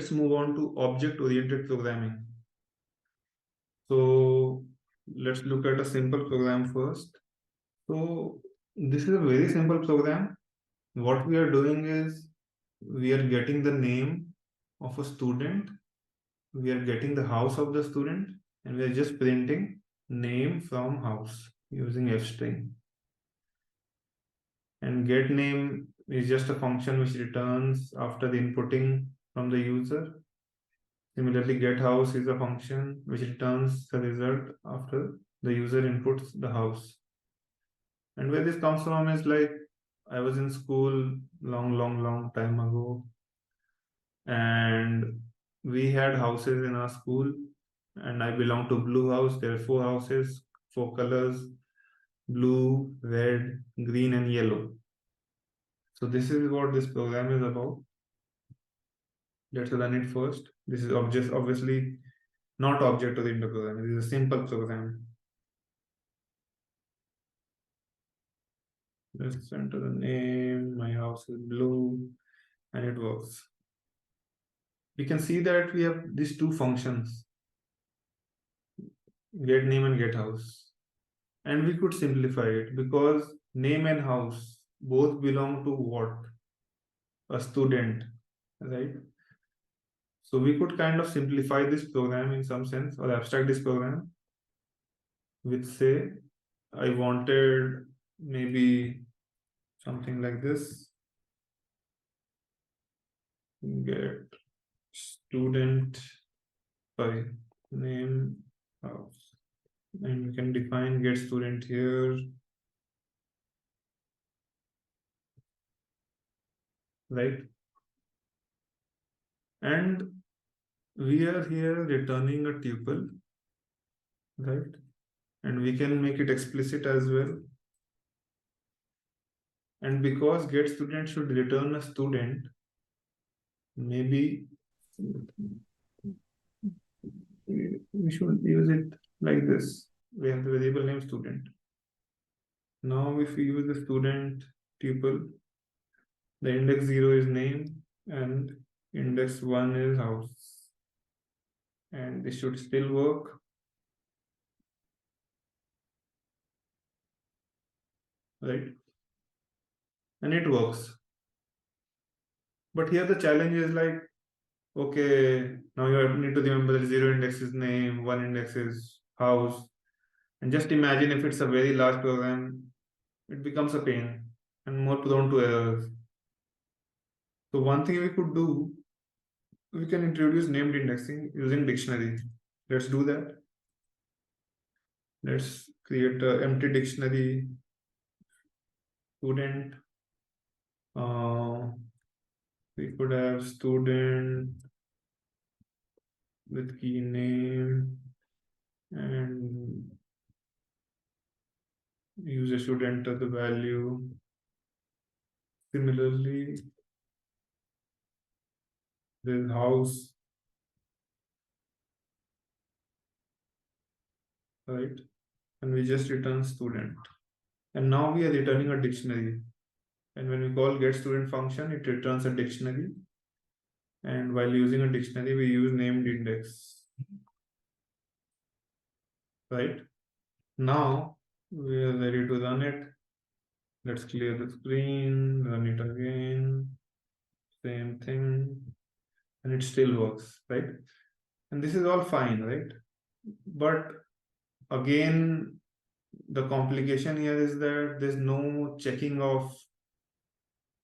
let's move on to object-oriented programming. So let's look at a simple program first. So this is a very simple program. What we are doing is we are getting the name of a student, we are getting the house of the student, and we are just printing name from house using fstring. And get name is just a function which returns after the inputting from the user. Similarly, get house is a function which returns the result after the user inputs the house. And where this comes from is like I was in school long time ago, and we had houses in our school, and I belong to blue house. There are 4 houses, 4 colors: blue, red, green, and yellow. So this is what this program is about. Let's run it first. This is obviously not object-oriented programming. This is a simple program. Let's enter the name. My house is blue, and it works. We can see that we have these 2 functions, get name and get house. And we could simplify it because name and house both belong to what? A student, right? So we could kind of simplify this program in some sense, or abstract this program with, say, I wanted maybe something like this. Get student, sorry, name, house. And we can define get student here, right? And we are here returning a tuple, right? And we can make it explicit as well. And because get student should return a student, maybe we should use it like this. We have the variable name student. Now if we use the student tuple, the index 0 is name and index 1 is house. And this should still work. Right? And it works. But here the challenge is like, okay, now you need to remember that 0 index is name, 1 index is house. And just imagine if it's a very large program, it becomes a pain and more prone to errors. So one thing we could do, we can introduce named indexing using dictionary. Let's do that. Let's create an empty dictionary student. We could have student with key name and user should enter the value. Similarly, this house, right? And we just return student. And now we are returning a dictionary. And when we call get student function, it returns a dictionary. And while using a dictionary, we use named index. Right? Now we are ready to run it. Let's clear the screen, run it again. Same thing. And it still works, right? And this is all fine, right? But again, the complication here is that there's no checking of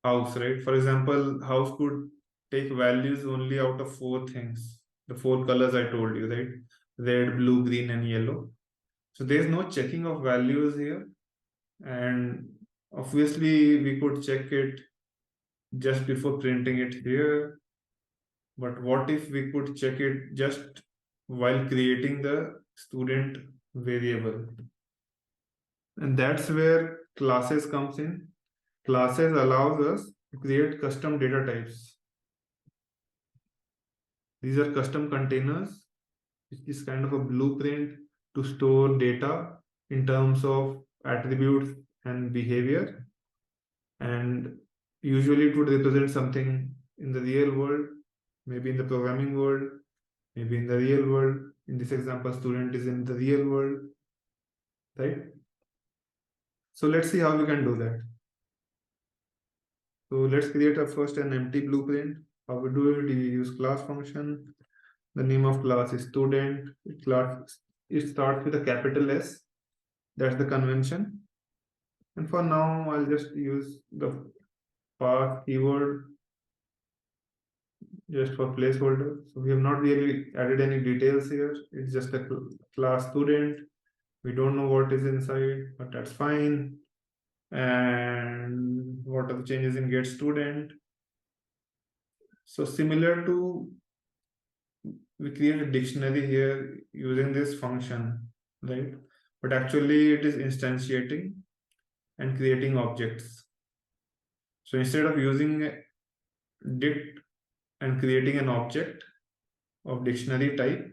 house, right? For example, house could take values only out of 4 things, the 4 colors I told you, right? Red, blue, green, and yellow. So there's no checking of values here. And obviously, we could check it just before printing it here. But what if we could check it just while creating the student variable? And that's where classes comes in. Classes allows us to create custom data types. These are custom containers, which is kind of a blueprint to store data in terms of attributes and behavior. And usually it would represent something in the real world maybe in the programming world, maybe in the real world. In this example, student is in the real world, right? So let's see how we can do that. So let's create a first an empty blueprint. How we do it? We use class function. The name of class is student. It starts with a capital S. That's the convention. And for now, I'll just use the path keyword just for placeholder. So we have not really added any details here. It's just a class student. We don't know what is inside, but that's fine. And what are the changes in get student? So similar to, we create a dictionary here using this function, right? But actually it is instantiating and creating objects. So instead of using dict and creating an object of dictionary type,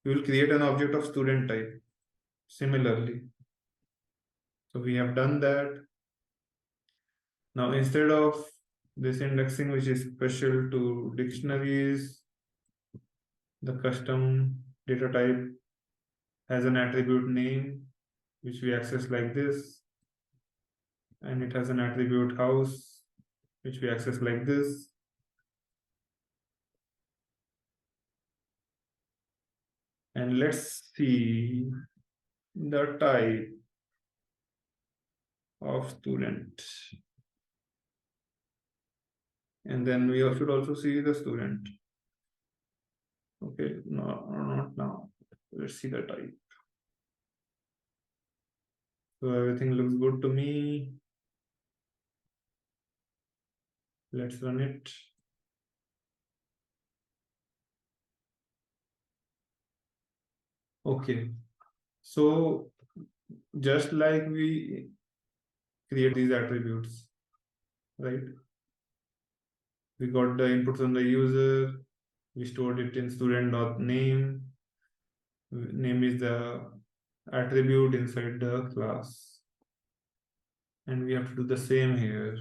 we will create an object of student type similarly. So we have done that. Now instead of this indexing, which is special to dictionaries, the custom data type has an attribute name, which we access like this, and it has an attribute house, which we access like this. And let's see the type of student. And then we should also see the student. Okay, no, not now. Let's see the type. So everything looks good to me. Let's run it. Okay, so just like we create these attributes, right? We got the inputs from the user, we stored it in student.name. Name is the attribute inside the class. And we have to do the same here.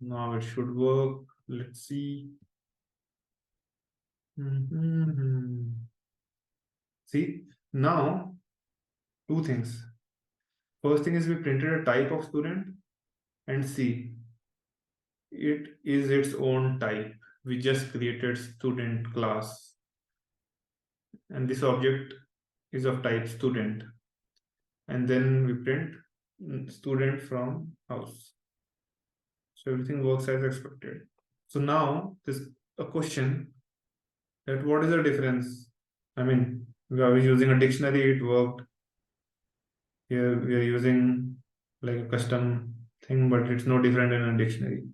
Now it should work. Let's see. See, now two things. First thing is we printed a type of student, and see, it is its own type. We just created student class, and this object is of type student. And then we print student from house. So everything works as expected. So now there's a question that what is the difference? I mean, we are using a dictionary, it worked. Here we are using like a custom thing, but it's no different in a dictionary.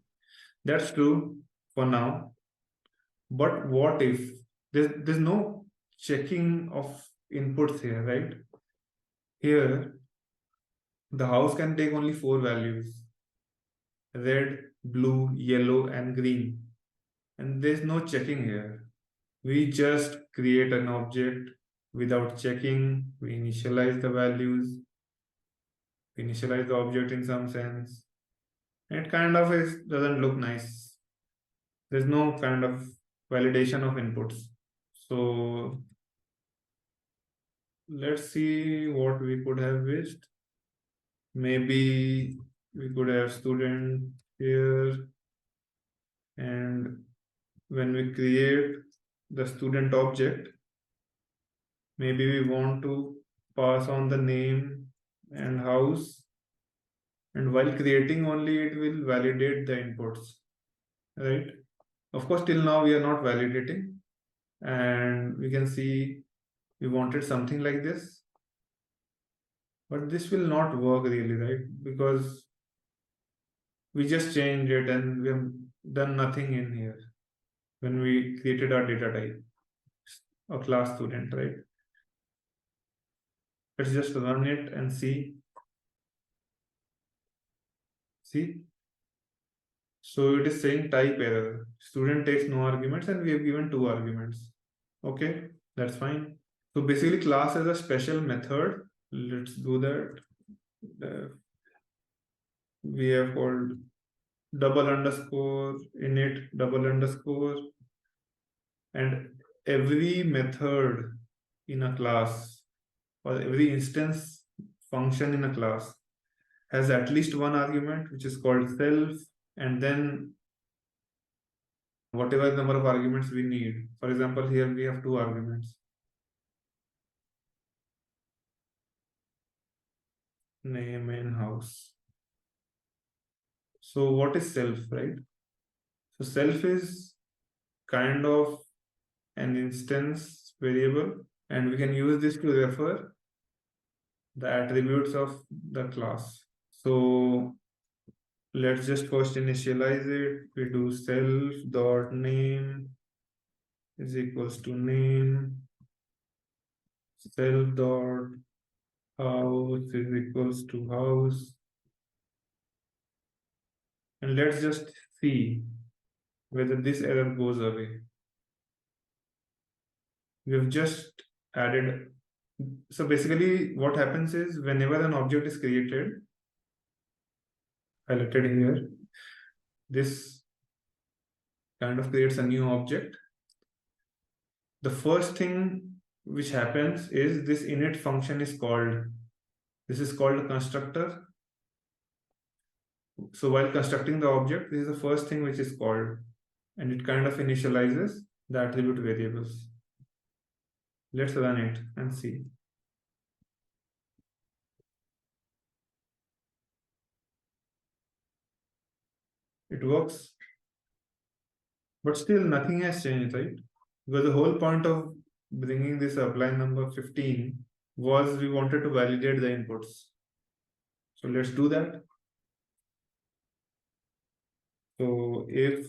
That's true for now. But what if there's no checking of inputs here, right? Here, the house can take only 4 values: red, blue, yellow, and green. And there's no checking here. We just create an object without checking. We initialize the values, we initialize the object in some sense. It kind of doesn't look nice. There's no kind of validation of inputs. So let's see what we could have wished. Maybe we could have student here, and when we create the student object, maybe we want to pass on the name and house, and while creating only it will validate the inputs, right? Of course, till now we are not validating, and we can see we wanted something like this, but this will not work really, right? Because we just changed it and we have done nothing in here when we created our data type, a class student, right? Let's just run it and see. See, so it is saying type error. Student takes no arguments, and we have given 2 arguments. Okay, that's fine. So basically class is a special method. Let's do that. We have called double underscore init double underscore, and every method in a class or every instance function in a class has at least one argument which is called self, and then whatever number of arguments we need. For example, here we have two arguments, name and house. So what is self, right? So self is kind of an instance variable, and we can use this to refer the attributes of the class. So let's just first initialize it. We do self dot name is equals to name, self dot house is equals to house, and let's just see whether this error goes away. We've just added. So basically what happens is whenever an object is created, highlighted here, this kind of creates a new object. The first thing which happens is this init function is called. This is called a constructor. So while constructing the object, this is the first thing which is called, and it kind of initializes the attribute variables. Let's run it and see. It works, but still nothing has changed, right? Because the whole point of bringing this line number 15 was we wanted to validate the inputs. So let's do that. So if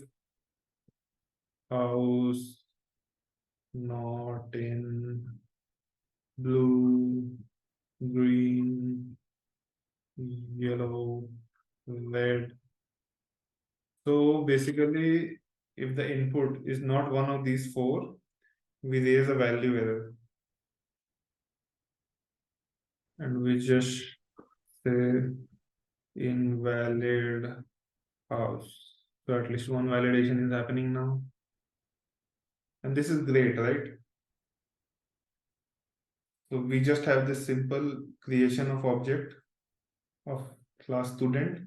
house not in blue, green, yellow, red. So basically, if the input is not one of these four, we raise a value error. And we just say invalid house. So at least one validation is happening now. And this is great, right? So we just have this simple creation of object of class student,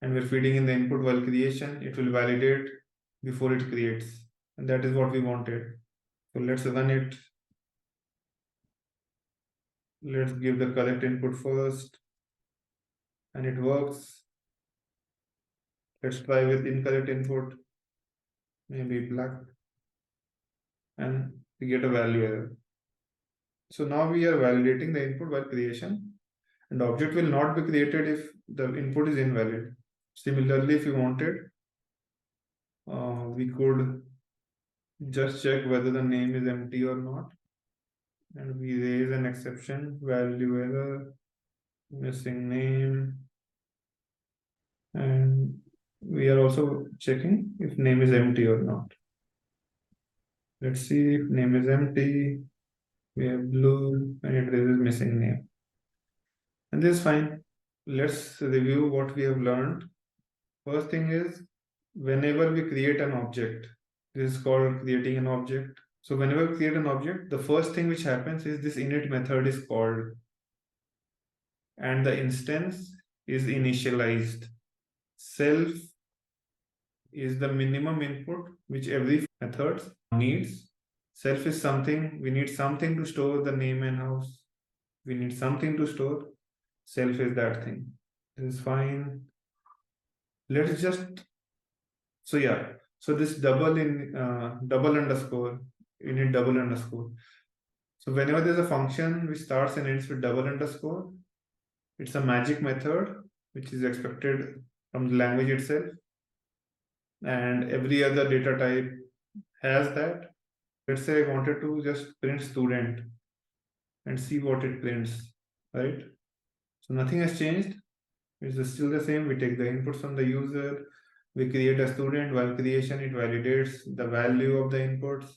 and we're feeding in the input while creation. It will validate before it creates. And that is what we wanted. So let's run it. Let's give the correct input first. And it works. Let's try with incorrect input, maybe black, and we get a value error. So now we are validating the input while creation, and the object will not be created if the input is invalid. Similarly, if you wanted, we could just check whether the name is empty or not, and we raise an exception, value error, missing name, and we are also checking if name is empty or not. Let's see if name is empty. We have blue and it raises missing name. And this is fine. Let's review what we have learned. First thing is, whenever we create an object, this is called creating an object. So whenever we create an object, the first thing which happens is this init method is called, and the instance is initialized. Self is the minimum input which every method needs. Self is something, we need something to store the name and house. We need something to store. Self is that thing. This is fine. Let's just, so yeah, so this double underscore, you need double underscore. So whenever there's a function which starts and ends with double underscore, it's a magic method which is expected from the language itself, and every other data type has that. Let's say I wanted to just print student and see what it prints, right? So nothing has changed. It's still the same. We take the inputs from the user, we create a student. While creation, it validates the value of the inputs,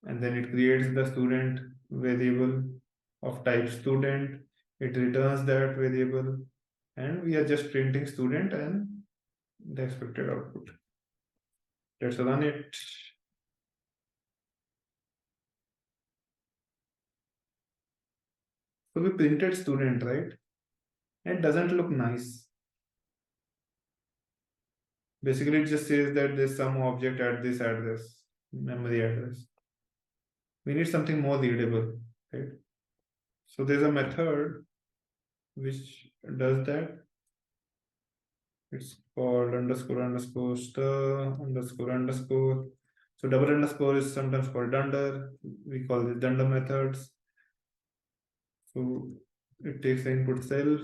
and then it creates the student variable of type student. It returns that variable, and we are just printing student and the expected output. Let's run it. So we printed student, right? It doesn't look nice. Basically, it just says that there's some object at this address, memory address. We need something more readable, right? So there's a method which does that. It's called underscore underscore stir underscore underscore. So double underscore is sometimes called dunder. We call this dunder methods. So it takes the input self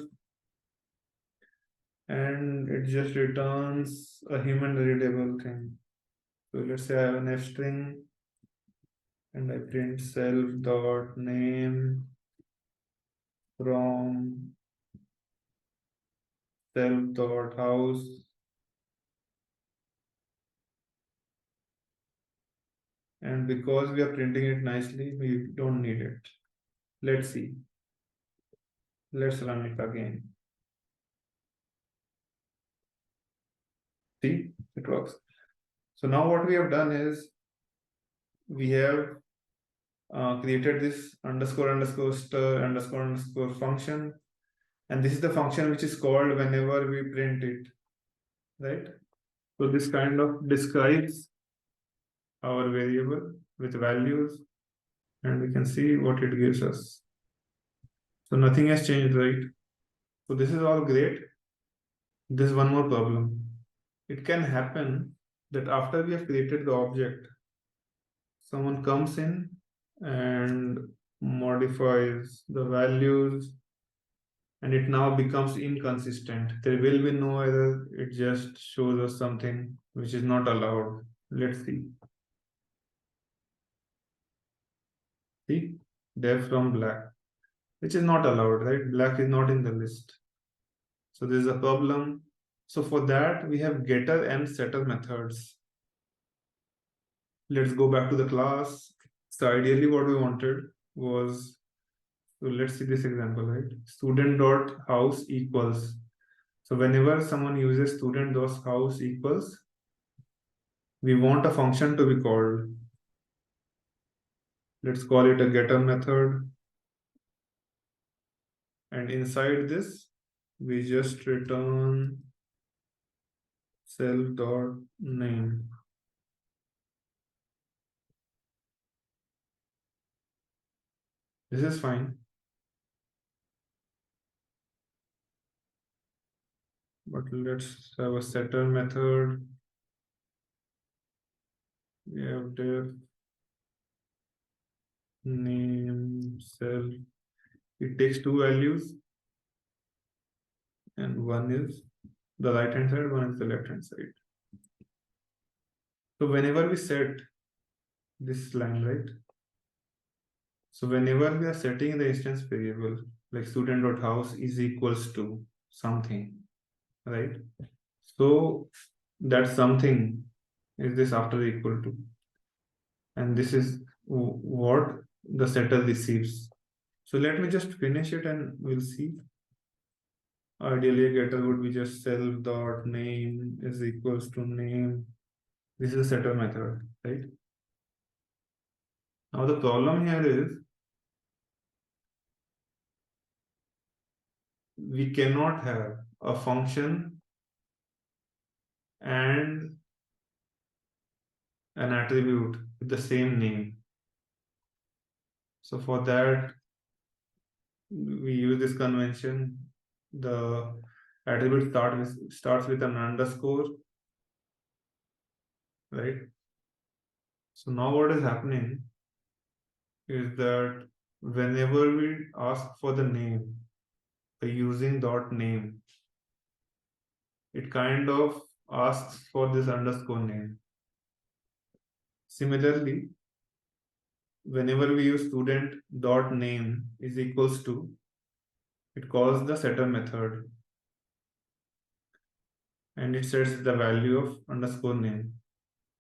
and it just returns a human readable thing. So let's say I have an f string and I print self dot name from self dot house. And because we are printing it nicely, we don't need it. Let's see. Let's run it again. See, it works. So now what we have done is we have created this underscore underscore stir underscore underscore function, and this is the function which is called whenever we print it, right? So this kind of describes our variable with values, and we can see what it gives us. So nothing has changed, right? So this is all great. There's one more problem. It can happen that after we have created the object, someone comes in and modifies the values and it now becomes inconsistent. There will be no error, it just shows us something which is not allowed. Let's see. See, def from black, which is not allowed, right? Black is not in the list. So this is a problem. So for that, we have getter and setter methods. Let's go back to the class. So ideally what we wanted was, so let's see this example, right? Student dot house equals. So whenever someone uses student dot house equals, we want a function to be called. Let's call it a getter method. And inside this, we just return self dot name. This is fine. But let's have a setter method. We have def name self. It takes two values, and one is the right hand side, one is the left hand side. So whenever we set this line, right? So whenever we are setting the instance variable, like student.house is equals to something, right? So that something is this after equal to, and this is what the setter receives. So let me just finish it and we'll see. Ideally, a getter would be just self dot name is equals to name. This is a setter method, right? Now the problem here is we cannot have a function and an attribute with the same name. So for that, we use this convention. The attribute starts with an underscore, right? So now what is happening is that whenever we ask for the name by using dot name, it kind of asks for this underscore name. Similarly, whenever we use student dot name is equals to, it calls the setter method and it sets the value of underscore name.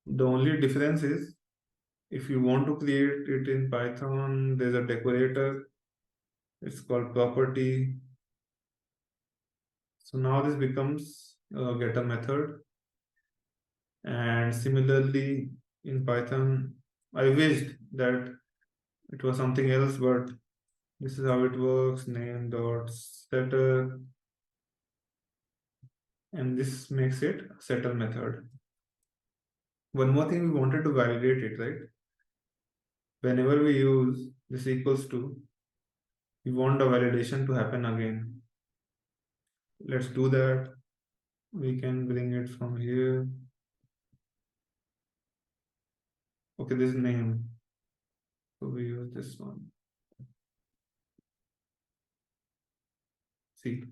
The only difference is If you want to create it in Python, there's a decorator. It's called property. So now this becomes a getter method. And similarly, in Python, I wished that it was something else, but this is how it works. Name dot setter, and this makes it a setter method. One more thing, we wanted to validate it, right? Whenever we use this equals to, we want the validation to happen again. Let's do that. We can bring it from here. Okay, this name. So we use this one. See.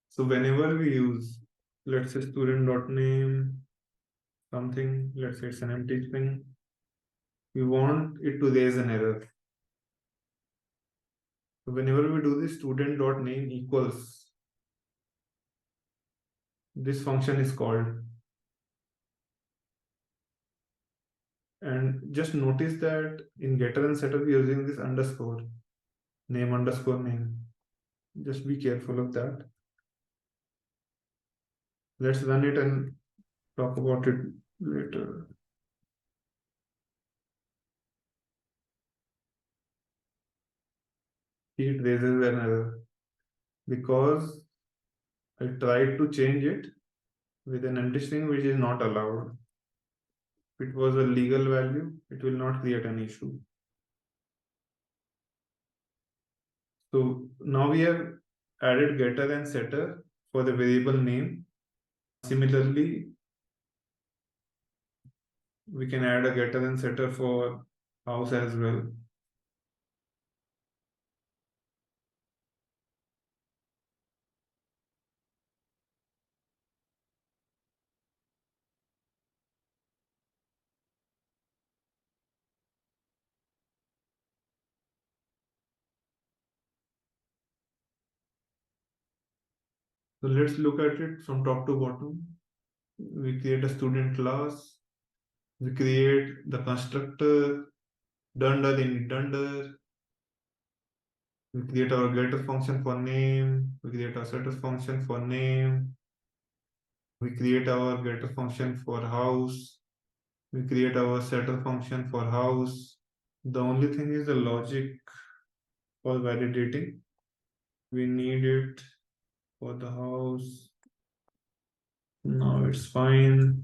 So whenever we use, let's say student.name something, let's say it's an empty string, we want it to raise an error. So whenever we do this student.name equals, this function is called. And just notice that in getter and setter we're using this underscore, name underscore name. Just be careful of that. Let's run it and talk about it later. It raises an error because I tried to change it with an empty string which is not allowed. If it was a legal value, it will not create an issue. So now we have added getter and setter for the variable name. Similarly, we can add a getter and setter for house as well. So let's look at it from top to bottom. We create a student class. We create the constructor dunder in dunder. We create our getter function for name. We create our setter function for name. We create our getter function for house. We create our setter function for house. The only thing is the logic for validating. We need it for the house. Now it's fine.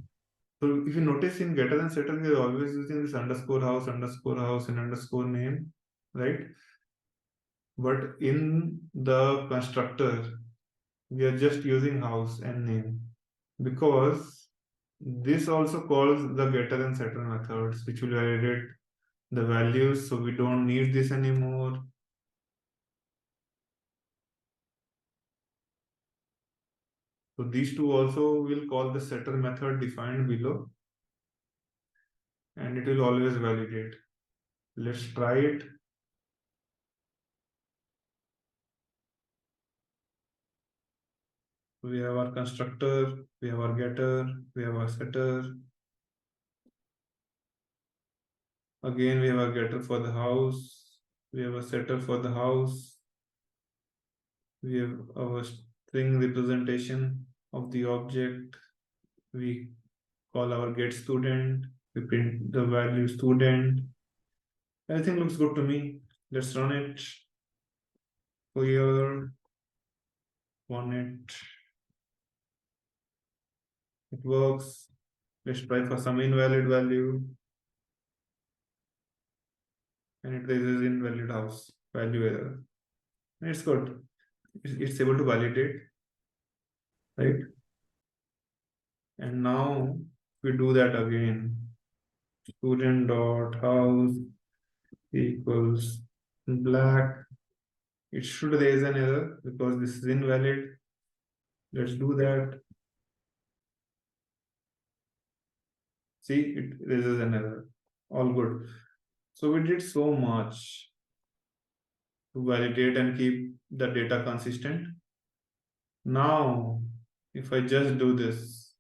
So if you notice in getter and setter, we are always using this underscore house, and underscore name, right? But in the constructor, we are just using house and name because this also calls the getter and setter methods, which will validate the values. So we don't need this anymore. So these two also will call the setter method defined below, and it will always validate. Let's try it. We have our constructor, we have our getter, we have our setter. Again, we have a getter for the house, we have a setter for the house, we have our string representation of the object, we call our get student, we print the value student. Everything looks good to me. Let's run it. Clear, run it. It works. Let's try for some invalid value. And it raises invalid house value error. It's good. It's able to validate, right? And now we do that again. Student dot house equals black. It should raise an error because this is invalid. Let's do that. See, it raises an error. All good. So we did so much to validate and keep the data consistent. Now, if I just do this,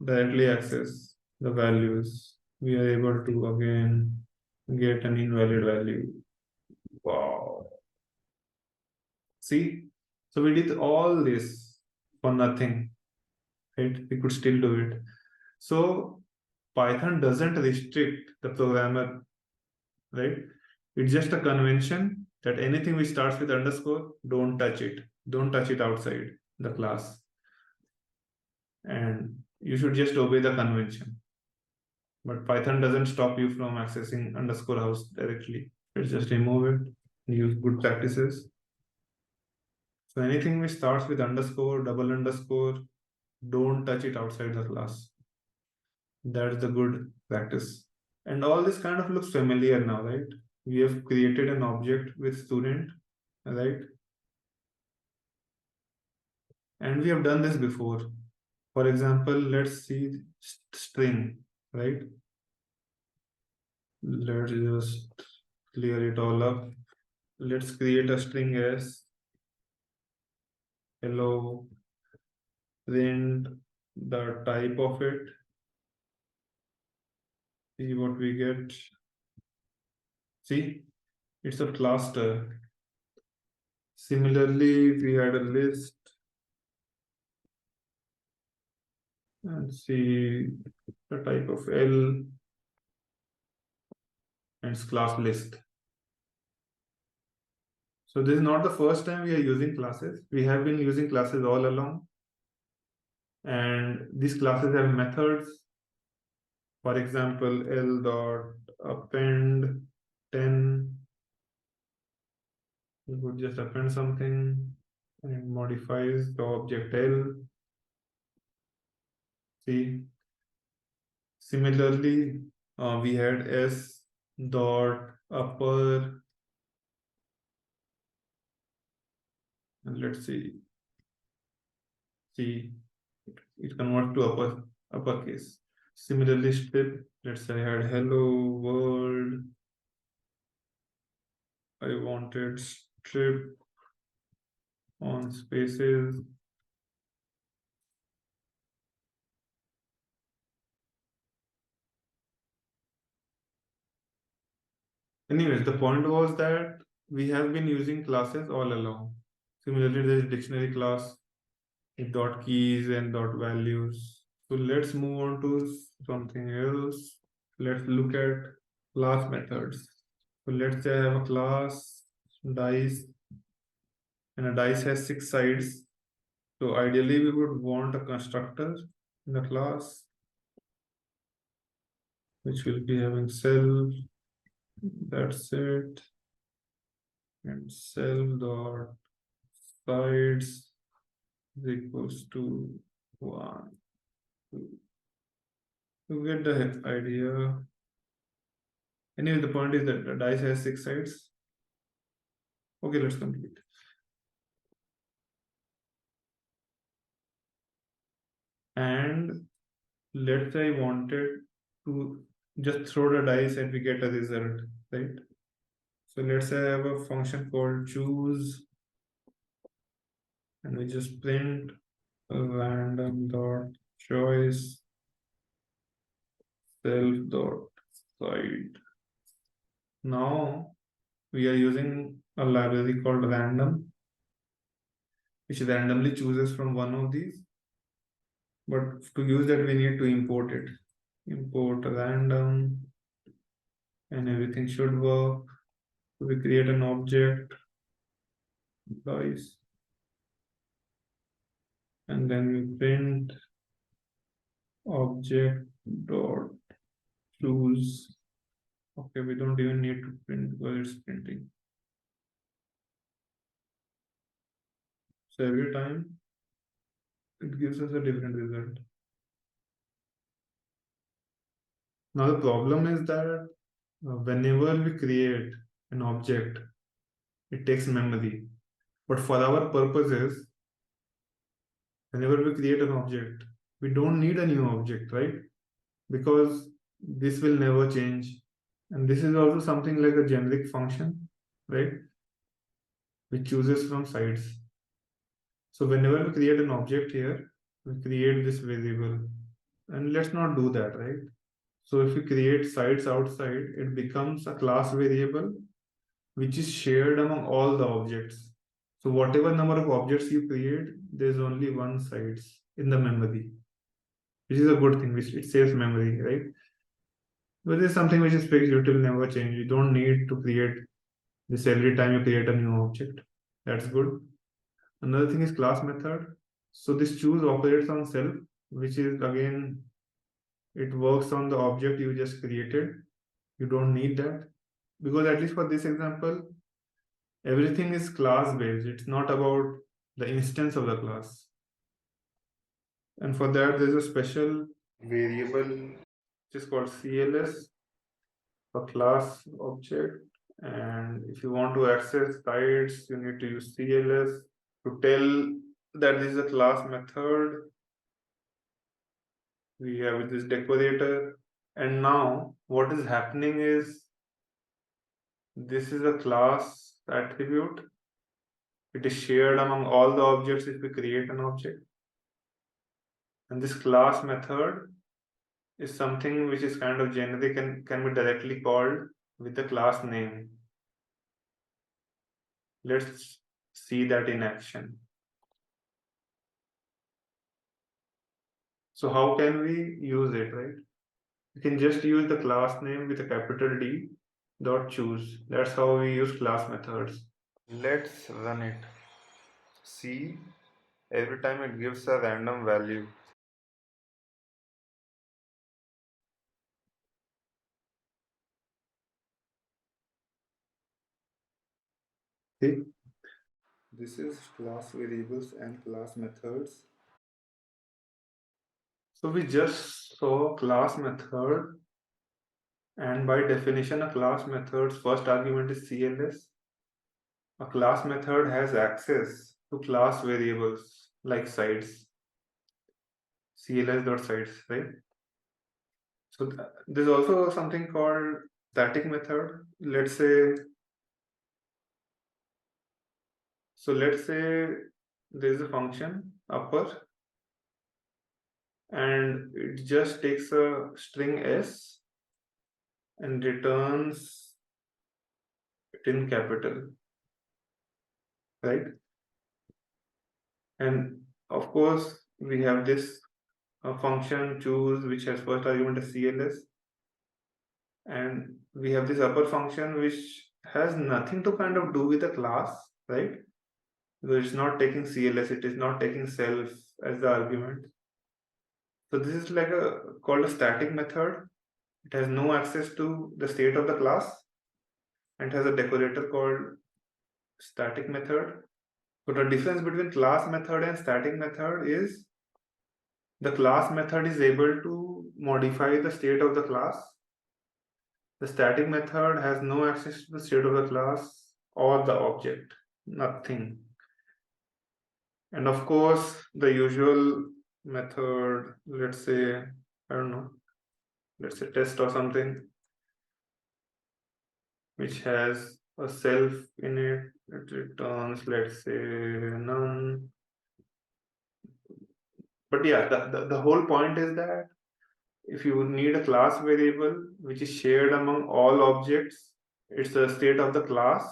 directly access the values, we are able to again get an invalid value. Wow. See, so we did all this for nothing, right? We could still do it. So Python doesn't restrict the programmer, right? It's just a convention that anything which starts with underscore, don't touch it. Don't touch it outside the class. And you should just obey the convention. But Python doesn't stop you from accessing underscore house directly. It's just remove it and use good practices. So anything which starts with underscore, double underscore, don't touch it outside the class. That's the good practice. And all this kind of looks familiar now, right? We have created an object with student, right? And we have done this before. For example, let's see string, right? Let's just clear it all up. Let's create a string as hello, print the type of it, see what we get. See, it's a cluster. Similarly, if we had a list and see the type of L and its class list. So this is not the first time we are using classes. We have been using classes all along. And these classes have methods. For example, L dot append 10. We would just append something and it modifies the object L. See, similarly, we had S dot upper, and let's see, it converts to uppercase. Similarly, strip, let's say I had hello world, I wanted strip on spaces. Anyways, the point was that we have been using classes all along. Similarly, there is dictionary class with dot keys and dot values. So let's move on to something else. Let's look at class methods. So let's say I have a class dice, and a dice has 6 sides. So ideally we would want a constructor in the class which will be having self, that's it, and self dot sides is equals to 1, 2. You get the idea. Anyway, the point is that the dice has 6 sides. Okay, let's complete. And let's say I wanted to just throw the dice and we get a result, right? So let's say I have a function called choose, and we just print a random dot choice self dot side. Now we are using a library called random, which randomly chooses from one of these. But to use that, we need to import it. Import random, and everything should work. So we create an object, dice, and then we print object dot choose. Okay, we don't even need to print because it's printing. So every time it gives us a different result. Now the problem is that whenever we create an object, it takes memory. But for our purposes, whenever we create an object, we don't need a new object, right? Because this will never change. And this is also something like a generic function, right? Which chooses from sides. So whenever we create an object here, we create this variable. And let's not do that, right? So if we create sides outside, it becomes a class variable which is shared among all the objects. So whatever number of objects you create, there's only one sides in the memory, which is a good thing, which it saves memory, right? But there's something which is fixed, it will never change. You don't need to create this every time you create a new object. That's good. Another thing is class method. So this choose operates on self, which is again, it works on the object you just created. You don't need that because at least for this example, everything is class based. It's not about the instance of the class. And for that, there's a special variable which is called CLS for class object. And if you want to access sites, you need to use CLS to tell that this is a class method. We have this decorator. And now what is happening is this is a class attribute. It is shared among all the objects if we create an object. And this class method is something which is kind of generic and can be directly called with the class name. Let's see that in action. So how can we use it, right? You can just use the class name with a capital D dot choose. That's how we use class methods. Let's run it. See, every time it gives a random value. See, this is class variables and class methods. So we just saw class method, and by definition a class method's first argument is CLS. A class method has access to class variables like sides, CLS.sides, right? So there's also something called static method. Let's say there's a function upper and it just takes a string s and returns it in capital, right? And of course we have this function choose which has first argument as CLS, and we have this upper function which has nothing to kind of do with the class, right? Because it's not taking CLS, it is not taking self as the argument. So this is like a called a static method. It has no access to the state of the class and has a decorator called static method. So the difference between class method and static method is the class method is able to modify the state of the class. The static method has no access to the state of the class or the object, nothing. And of course, the usual method, let's say, I don't know, let's say test or something, which has a self in it, it returns, let's say, none. But yeah, the whole point is that if you need a class variable which is shared among all objects, it's the state of the class.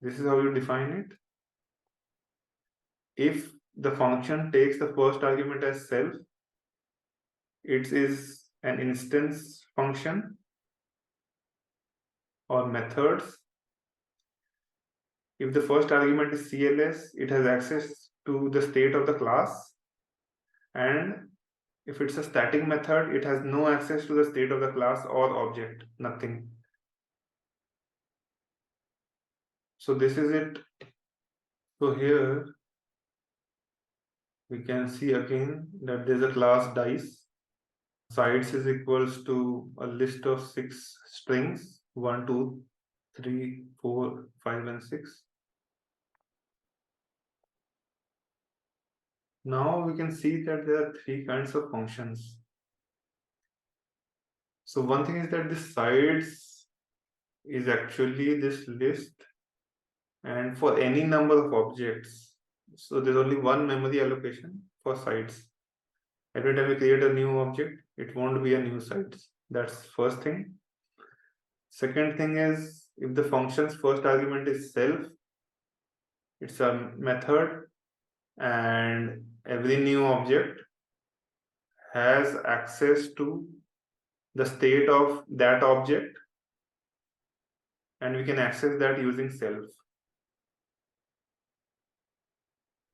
This is how you define it. If the function takes the first argument as self, it is an instance function or methods. If the first argument is CLS, it has access to the state of the class. And if it's a static method, it has no access to the state of the class or object, nothing. So this is it. So here we can see again that there's a class dice. Sides is equals to a list of 6 strings, 1, 2, 3, 4, 5, and 6. Now we can see that there are 3 kinds of functions. So one thing is that this sides is actually this list, and for any number of objects. So there's only one memory allocation for sides. Every time we create a new object, it won't be a new site. That's first thing. Second thing is, if the function's first argument is self, it's a method, and every new object has access to the state of that object, and we can access that using self.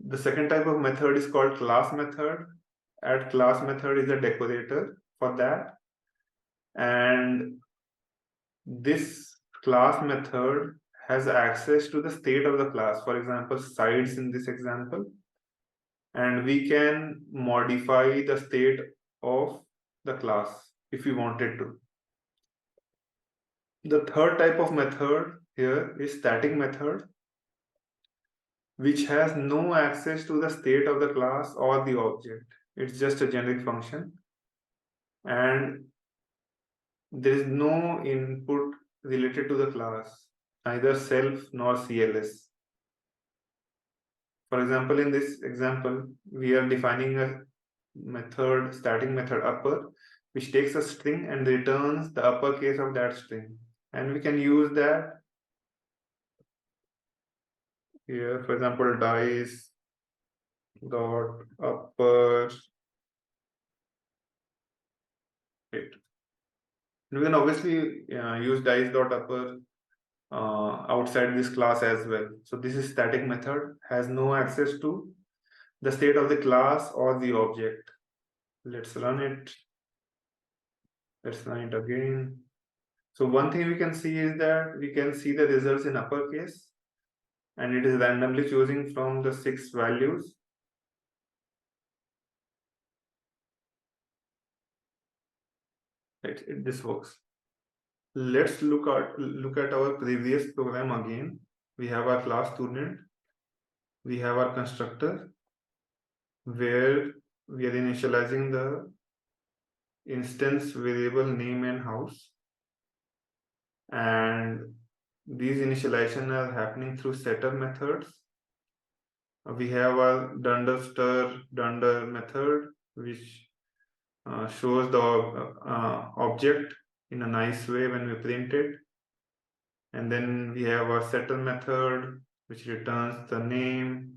The second type of method is called class method. Add class method is a decorator for that, and this class method has access to the state of the class, for example sides in this example, and we can modify the state of the class if we wanted to. The third type of method here is static method, which has no access to the state of the class or the object. It's just a generic function, and there is no input related to the class, neither self nor CLS. For example, in this example, we are defining a method, static method upper, which takes a string and returns the uppercase of that string. And we can use that here, for example, dice dot upper. Right. And we can obviously use dice dot upper outside this class as well. So this is static method, has no access to the state of the class or the object. Let's run it. Let's run it again. So one thing we can see is that we can see the results in uppercase, and it is randomly choosing from the 6 values. Right, this works. Let's look at our previous program again. We have our class student, we have our constructor, where we are initializing the instance variable name and house, and these initialization are happening through setter methods. We have our dunder stir dunder method, which shows the object in a nice way when we print it. And then we have our setter method, which returns the name.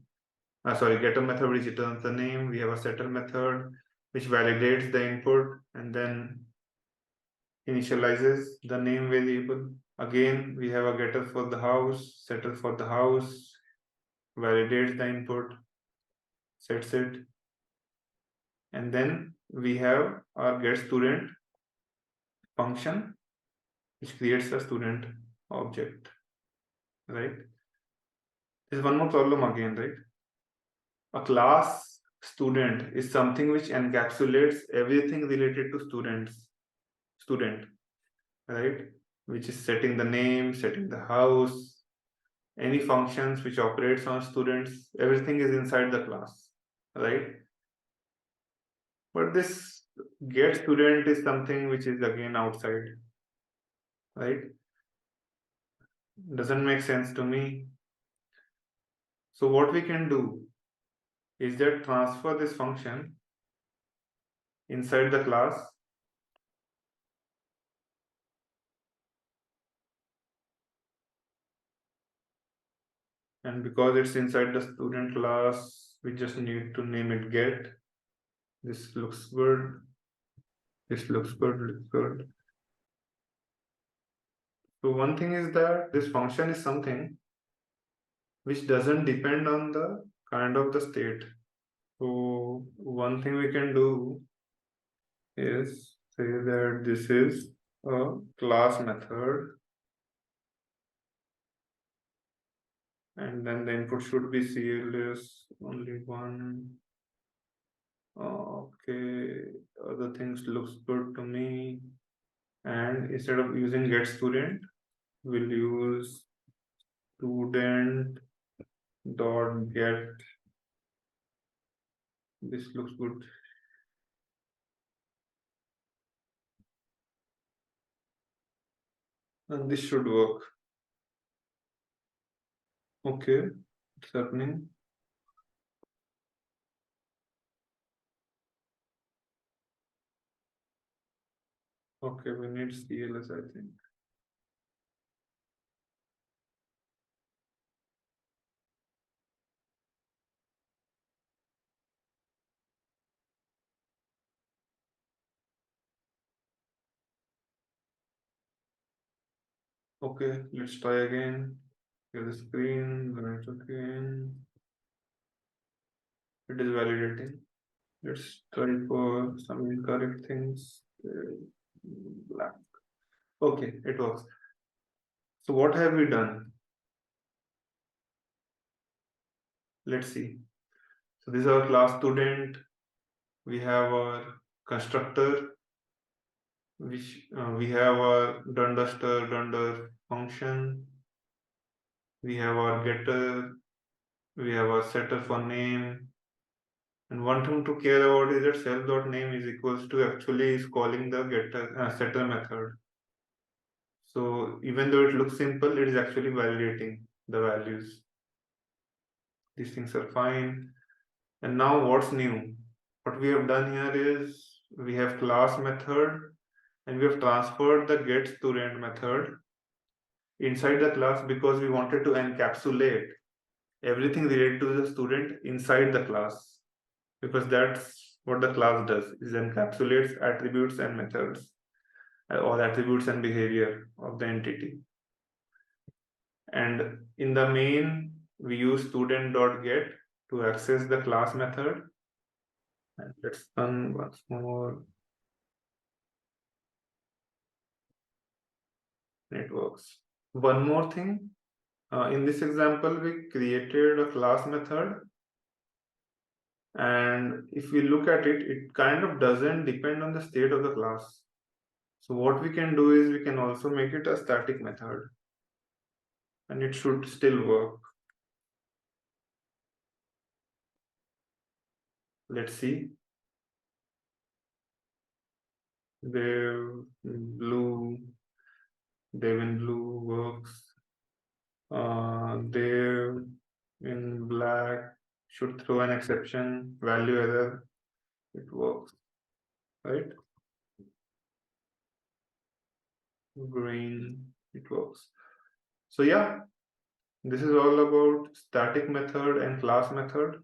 Getter method, which returns the name. We have a setter method, which validates the input and then initializes the name variable. Again, we have a getter for the house, setter for the house, validates the input, sets it. And then we have our get student function, which creates a student object, right? There's one more problem again, right? A class student is something which encapsulates everything related to student, right? Which is setting the name, setting the house, any functions which operates on students, everything is inside the class, right? But this get student is something which is again outside, right? Doesn't make sense to me. So what we can do is that transfer this function inside the class, and because it's inside the student class, we just need to name it get. This looks good. This looks good, looks good. So one thing is that this function is something which doesn't depend on the kind of the state. So one thing we can do is say that this is a class method, and then the input should be CLS only one. Okay, other things looks good to me. And instead of using get student, we'll use student dot get. This looks good. And this should work. Okay, it's happening. Okay, we need CLS, I think. Okay, let's try again. Share the screen, run it again. It is validating. Let's try for some incorrect things. Black. Okay, it works. So what have we done? Let's see. So this is our class student. We have our constructor, which we have our dunder dunder function. We have our getter. We have our setter for name. And one thing to care about is that self.name is equals to actually is calling the getter setter method. So even though it looks simple, it is actually validating the values. These things are fine. And now what's new? What we have done here is we have class method and we have transferred the getStudent method inside the class because we wanted to encapsulate everything related to the student inside the class, because that's what the class does, is encapsulates attributes and methods or attributes and behavior of the entity. And in the main we use student.get to access the class method. And let's run once more. It works. One more thing, in this example we created a class method, and if we look at it, it kind of doesn't depend on the state of the class. So what we can do is we can also make it a static method, and it should still work. Let's see. Dev blue, Dev in blue works. Dev in black should throw an exception, value error. It works, right? Green, it works. So yeah, this is all about static method and class method.